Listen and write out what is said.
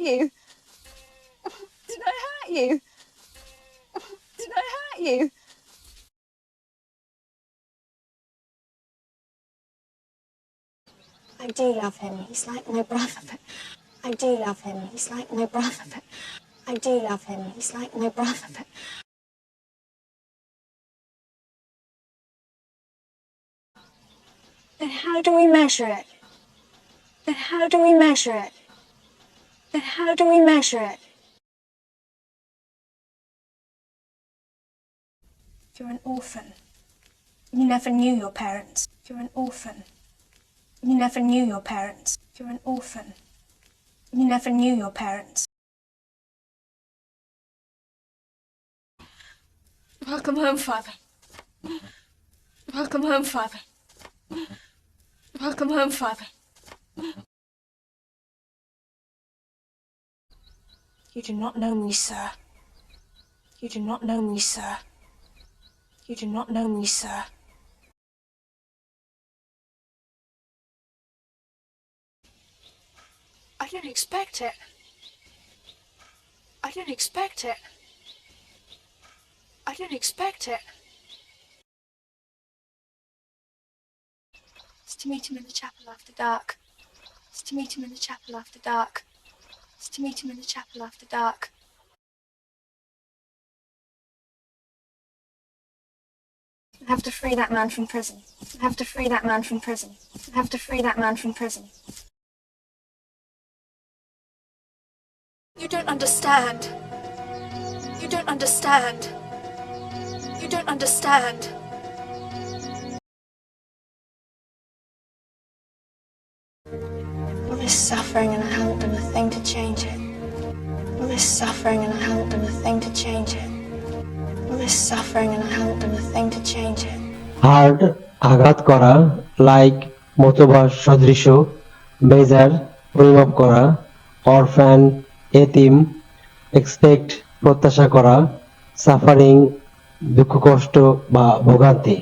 you? Did I hurt you? Did I hurt you? I do love him. He's like my brother, but I do love him. He's like my brother, but I do love him. He's like my brother, but then how do we measure it? Then how do we measure it? Then how do we measure it? You're an orphan. You never knew your parents. You're an orphan. You never knew your parents. You're an orphan. You never knew your parents. Welcome home, Father. Welcome home, Father. Welcome home, Father. You do not know me, sir. You do not know me, sir. You do not know me, sir. I didn't expect it. I didn't expect it. I didn't expect it. It's to meet him in the chapel after dark. It's to meet him in the chapel after dark. It's to meet him in the chapel after dark. I have to free that man from prison. I have to free that man from prison. I have to free that man from prison. You don't understand. You don't understand. You don't understand. All this suffering and I haven't done a thing to change it. All this suffering and I haven't done a thing to change it. All this suffering and I haven't done a thing to change it. Hard আঘাত করা, like মতবাদ সদৃশ, বেজার পরিমাপ করা, orphan এতিম, expect প্রত্যাশা করা, সাফারিং দুঃখ কষ্ট বা ভোগান্তি।